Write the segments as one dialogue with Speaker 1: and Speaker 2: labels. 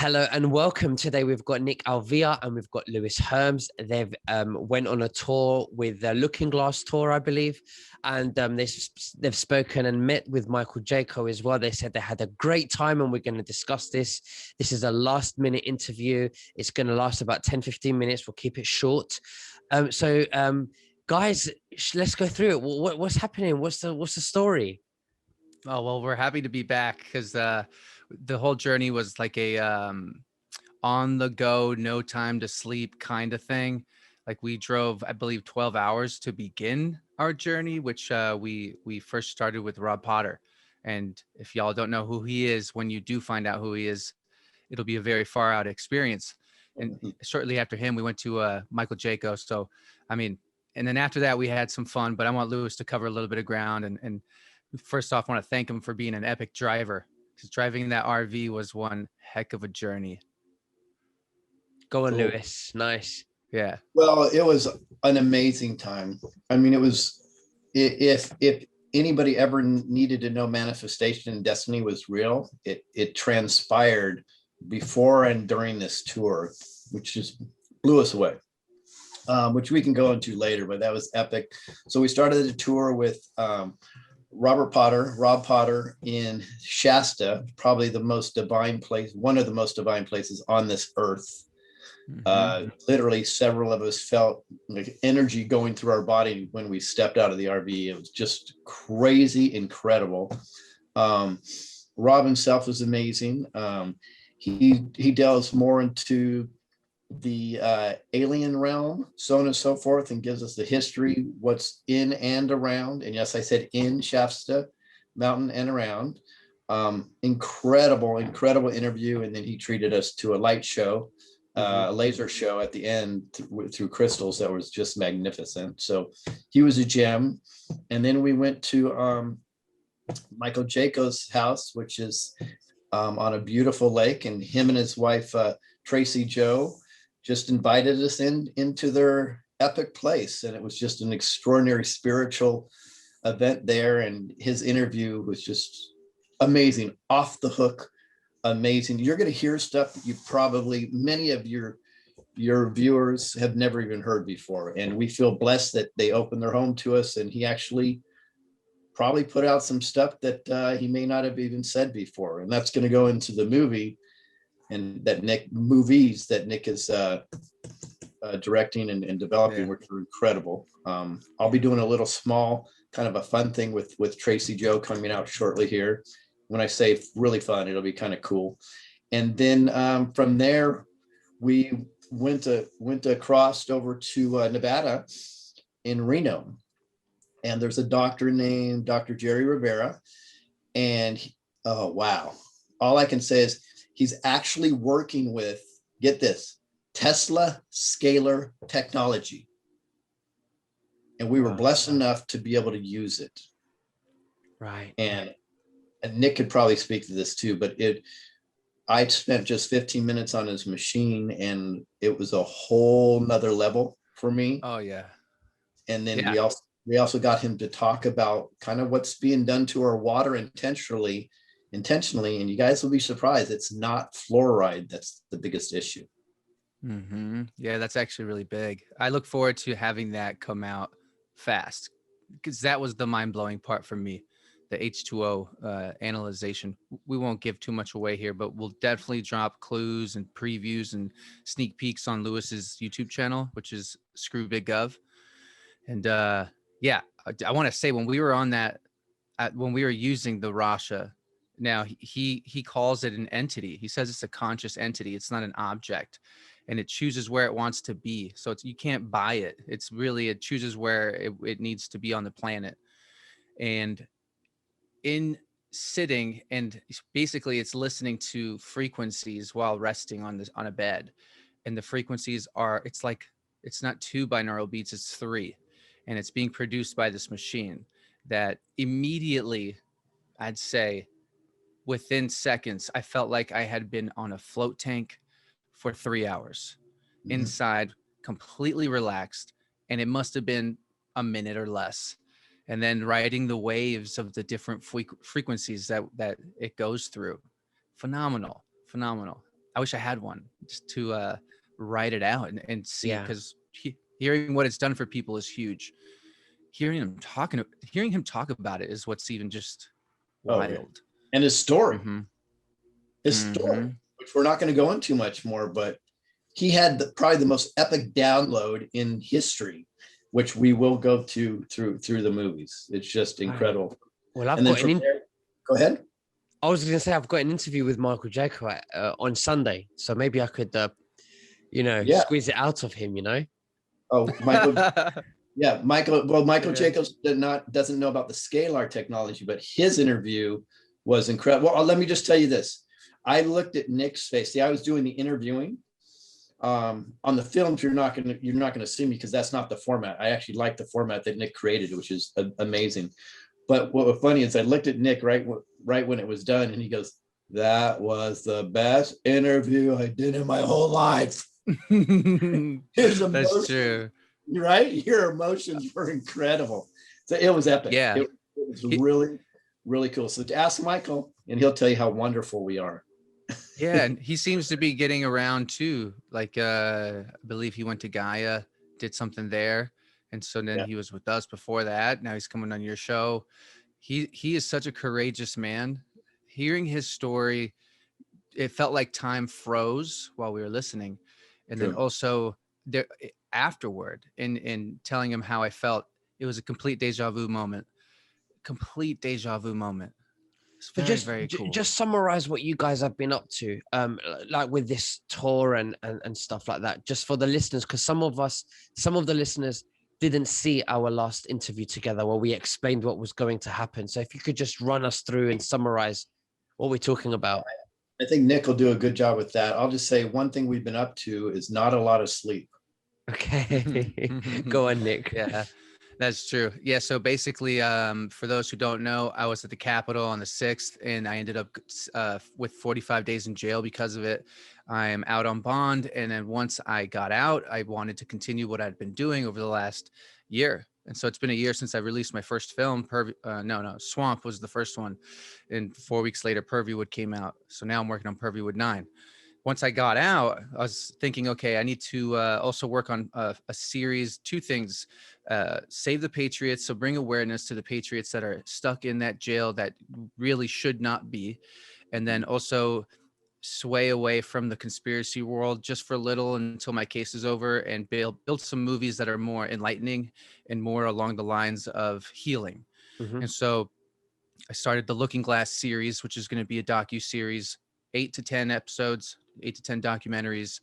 Speaker 1: Hello and welcome. Today we've got Nick Alvear and we've got Lewis Herms. They've went on a tour with the Looking Glass tour, I believe, and they've spoken and met with Michael Jaco as well. They said they had a great time and we're going to discuss this. This is a last-minute interview. It's going to last about 10-15 minutes. We'll keep it short. Guys, let's go through it. What's happening? What's the story?
Speaker 2: Oh, well, we're happy to be back because the whole journey was like a on the go, no time to sleep kind of thing. Like we drove, I believe, 12 hours to begin our journey, which we first started with Rob Potter. And if y'all don't know who he is, when you do find out who he is, it'll be a very far out experience. And shortly after him, we went to Michael Jaco. So, I mean, and then after that, we had some fun, but I want Lewis to cover a little bit of ground. And first off, I want to thank him for being an epic driver, because driving that RV was one heck of a journey.
Speaker 1: Go on,
Speaker 3: Cool.
Speaker 1: Lewis. Nice.
Speaker 2: Yeah.
Speaker 3: Well, it was an amazing time. I mean, it was, if anybody ever needed to know manifestation and destiny was real, it transpired before and during this tour, which just blew us away, which we can go into later, but that was epic. So we started the tour with Rob Potter in Shasta, probably the most divine place, one of the most divine places on this earth. Literally several of us felt like energy going through our body when we stepped out of the RV. It was just crazy, incredible. Rob himself was amazing. He delves more into the alien realm, so on and so forth, and gives us the history, what's in and around. And yes, I said in Shasta Mountain and around. Incredible interview. And then he treated us to a light show, a laser show at the end through crystals that was just magnificent. So he was a gem. And then we went to Michael Jaco's house, which is on a beautiful lake, and him and his wife Tracy Joe just invited us into their epic place. And it was just an extraordinary spiritual event there. And his interview was just amazing, off the hook, amazing. You're going to hear stuff that you probably, many of your viewers have never even heard before. And we feel blessed that they opened their home to us. And he actually probably put out some stuff that he may not have even said before. And that's going to go into the movie and movies that Nick is directing and developing, which are incredible. I'll be doing a little small kind of a fun thing with Tracy Joe coming out shortly here. When I say really fun, it'll be kind of cool. And then from there, we went across over to Nevada in Reno. And there's a doctor named Dr. Jerry Rivera. And oh, wow. All I can say is he's actually working with, get this, Tesla scalar technology. And we were blessed enough to be able to use it.
Speaker 1: Right.
Speaker 3: And Nick could probably speak to this too, but I spent just 15 minutes on his machine and it was a whole nother level for me.
Speaker 2: Oh yeah.
Speaker 3: And then we also got him to talk about kind of what's being done to our water intentionally, and you guys will be surprised. It's not fluoride that's the biggest issue.
Speaker 2: Yeah, that's actually really big. I look forward to having that come out fast, because that was the mind-blowing part for me, the H2O analyzation. We won't give too much away here, but we'll definitely drop clues and previews and sneak peeks on Lewis's YouTube channel, which is Screw Big Gov. And yeah, I want to say when we were on that, when we were using the Rasha, now he calls it an entity. He says it's a conscious entity. It's not an object, and it chooses where it wants to be. So you can't buy it. It's really, it chooses where it needs to be on the planet. And in sitting, and basically it's listening to frequencies while resting on a bed. And the frequencies are, it's not 2 binaural beats, it's 3. And it's being produced by this machine that immediately, I'd say within seconds, I felt like I had been on a float tank for 3 hours inside, completely relaxed. And it must have been a minute or less. And then riding the waves of the different frequencies that it goes through. Phenomenal. I wish I had one just to write it out and see,
Speaker 1: Yeah.
Speaker 2: because hearing what it's done for people is huge. Hearing him talk about it is what's even just
Speaker 3: Oh, yeah.
Speaker 2: wild.
Speaker 3: And his story,
Speaker 2: Mm-hmm.
Speaker 3: story, which we're not going to go into much more, but he had probably the most epic download in history, which we will go to through the movies. It's just incredible.
Speaker 1: Well, I've
Speaker 3: And then
Speaker 1: got
Speaker 3: from there, go ahead.
Speaker 1: I was going to say I've got an interview with Michael Jaco on Sunday, so maybe I could,
Speaker 3: Yeah.
Speaker 1: squeeze it out of him.
Speaker 3: Oh, Michael. Yeah, Michael. Well, Michael
Speaker 2: Yeah.
Speaker 3: Jacobs doesn't know about the scalar technology, but his interview was incredible. Well, let me just tell you this. I looked at Nick's face. See, I was doing the interviewing. On the films, you're not gonna see me because that's not the format. I actually like the format that Nick created, which is amazing. But what was funny is I looked at Nick right when it was done, and he goes, "That was the best interview I did in my whole life."
Speaker 2: That's true.
Speaker 3: Right? Your emotions were incredible. So it was epic.
Speaker 2: Yeah.
Speaker 3: It was really, really cool. So ask Michael and he'll tell you how wonderful we are.
Speaker 2: Yeah, and he seems to be getting around too. Like I believe he went to Gaia, did something there, and so then he was with us before that. Now he's coming on your show. He is such a courageous man. Hearing his story, it felt like time froze while we were listening, and then also there afterward, in telling him how I felt, it was a complete deja vu moment. Complete deja vu moment. It's
Speaker 1: So
Speaker 2: very, very cool.
Speaker 1: just summarize what you guys have been up to, like with this tour and stuff like that, just for the listeners, because some of the listeners didn't see our last interview together where we explained what was going to happen. So if you could just run us through and summarize what we're talking about.
Speaker 3: I think Nick will do a good job with that. I'll just say one thing we've been up to is not a lot of sleep.
Speaker 1: Okay. Go on, Nick.
Speaker 2: Yeah, that's true. Yeah. So basically, for those who don't know, I was at the Capitol on the 6th, and I ended up with 45 days in jail because of it. I am out on bond. And then once I got out, I wanted to continue what I'd been doing over the last year. And so it's been a year since I released my first film. Swamp was the first one. And 4 weeks later, Purvywood came out. So now I'm working on Purvywood 9. Once I got out, I was thinking, okay, I need to also work on a series, two things, save the Patriots. So bring awareness to the Patriots that are stuck in that jail that really should not be. And then also sway away from the conspiracy world just for a little until my case is over, and build some movies that are more enlightening and more along the lines of healing.
Speaker 1: Mm-hmm.
Speaker 2: And so I started the Looking Glass series, which is going to be a docu-series, 8 to 10 episodes, 8 to 10 documentaries.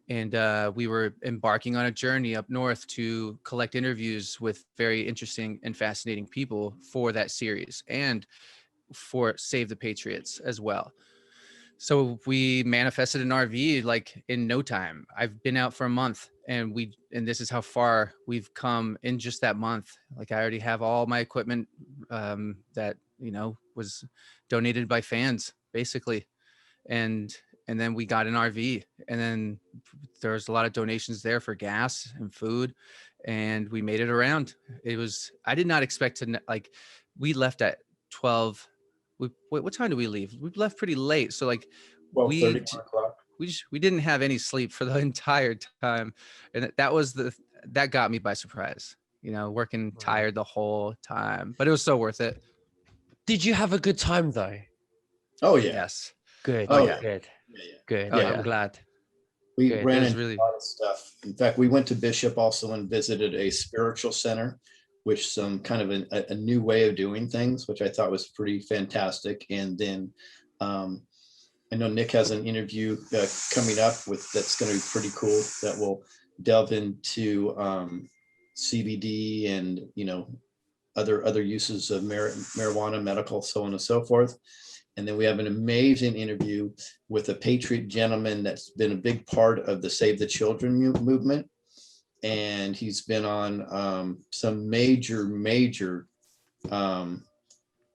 Speaker 2: And we were embarking on a journey up north to collect interviews with very interesting and fascinating people for that series and for Save the Patriots as well. So we manifested an RV like in no time. I've been out for a month, and this is how far we've come in just that month. Like I already have all my equipment that was donated by fans, basically, and then we got an RV, and then there was a lot of donations there for gas and food, and we made it around. I did not expect to we left at 12. What time did we leave? We left pretty late. So like
Speaker 3: 12:30 o'clock.
Speaker 2: we didn't have any sleep for the entire time. And that got me by surprise, working tired the whole time, but it was so worth it.
Speaker 1: Did you have a good time though?
Speaker 3: Oh yeah.
Speaker 2: Yes.
Speaker 1: Good.
Speaker 3: Oh,
Speaker 1: yeah. Good. Good.
Speaker 2: Oh,
Speaker 1: Yeah,
Speaker 2: yeah.
Speaker 1: I'm glad.
Speaker 3: We
Speaker 1: Good.
Speaker 3: ran
Speaker 2: It was
Speaker 3: into
Speaker 2: really-
Speaker 3: a lot of stuff. In fact, we went to Bishop also and visited a spiritual center, which some kind of a new way of doing things, which I thought was pretty fantastic. And then I know Nick has an interview coming up that's going to be pretty cool, that will delve into CBD and other uses of marijuana, medical, so on and so forth. And then we have an amazing interview with a Patriot gentleman that's been a big part of the Save the Children movement. And he's been on some major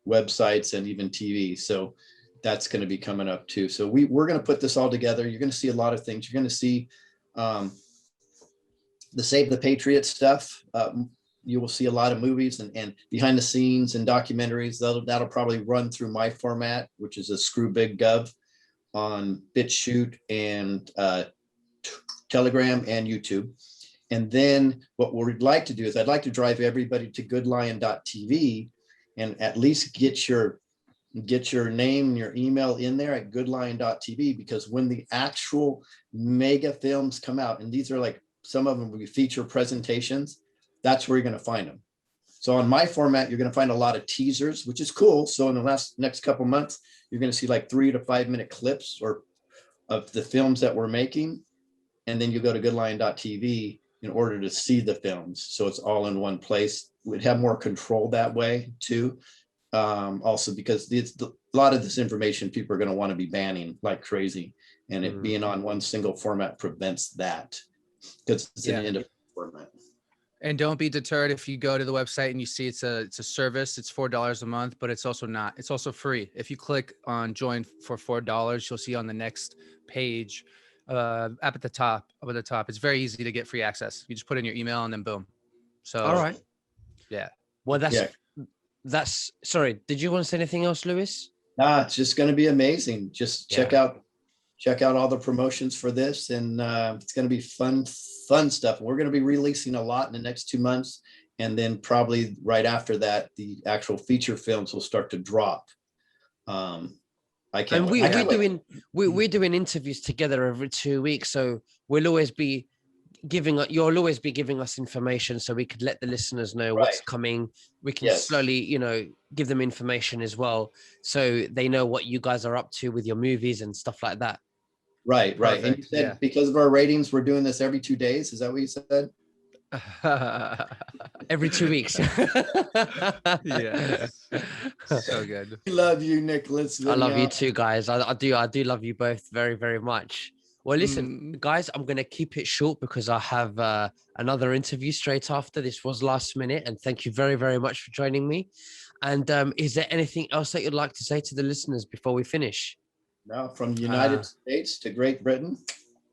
Speaker 3: websites and even TV. So that's going to be coming up too. So we're going to put this all together. You're going to see a lot of things. You're going to see the Save the Patriot stuff. You will see a lot of movies and behind the scenes and documentaries. That'll probably run through my format, which is a Screw Big Gov on BitChute and Telegram and YouTube. And then what we'd like to do is I'd like to drive everybody to goodlion.tv and at least get your name and your email in there at goodlion.tv, because when the actual mega films come out, and these are like, some of them will be feature presentations, that's where you're going to find them. So on my format, you're going to find a lot of teasers, which is cool. So in the next couple months, you're going to see like 3 to 5 minute clips or of the films that we're making. And then you go to goodlion.tv in order to see the films. So it's all in one place. We'd have more control that way too. Also because a lot of this information people are going to want to be banning like crazy. And it being on one single format prevents that, because it's an independent format.
Speaker 2: And don't be deterred if you go to the website and you see it's a service. It's $4 a month, but it's also not. It's also free. If you click on join for $4, you'll see on the next page up at the top. It's very easy to get free access. You just put in your email and then boom. So
Speaker 1: All right.
Speaker 2: Yeah.
Speaker 1: Well, that's sorry. Did you want to say anything else, Lewis?
Speaker 3: Nah, it's just going to be amazing. Just check out all the promotions for this, and it's going to be fun stuff. We're going to be releasing a lot in the next 2 months, and then probably right after that, the actual feature films will start to drop. I can't.
Speaker 1: And we're doing interviews together every 2 weeks, so you'll always be giving us information, so we could let the listeners know what's coming. We can slowly, give them information as well, so they know what you guys are up to with your movies and stuff like that.
Speaker 3: Right. And you said because of our ratings, we're doing this every 2 days. Is that what you said?
Speaker 1: Every 2 weeks.
Speaker 2: Yes. So good.
Speaker 3: We love you, Nicholas.
Speaker 1: I love you too, guys. I do love you both very, very much. Well, listen, guys, I'm going to keep it short because I have another interview straight after. This was last minute, and thank you very, very much for joining me. And is there anything else that you'd like to say to the listeners before we finish?
Speaker 3: No, from the United States to Great Britain,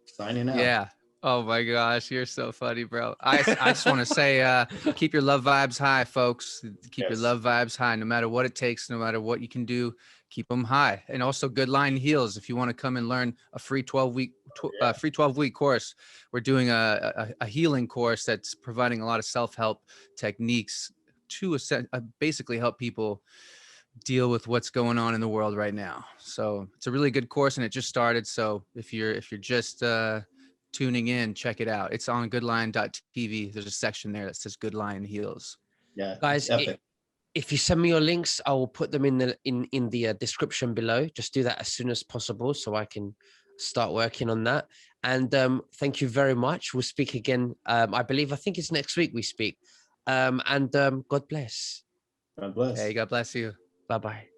Speaker 3: signing out.
Speaker 2: Yeah. Oh my gosh, you're so funny, bro. I just want to say, keep your love vibes high, folks. Keep your love vibes high, no matter what it takes, no matter what you can do, keep them high. And also Good Line Heals. If you want to come and learn a free 12-week course, we're doing a healing course that's providing a lot of self-help techniques to basically help people deal with what's going on in the world right now. So it's a really good course, and it just started. So if you're just tuning in, check it out. It's on goodlion.tv. There's a section there that says Good Lion Heals.
Speaker 3: Yeah,
Speaker 1: guys, if you send me your links, I will put them in the description below. Just do that as soon as possible so I can start working on that. And thank you very much. We'll speak again. I think it's next week we speak. And God bless.
Speaker 3: God bless.
Speaker 2: Hey, God bless you.
Speaker 1: Bye-bye.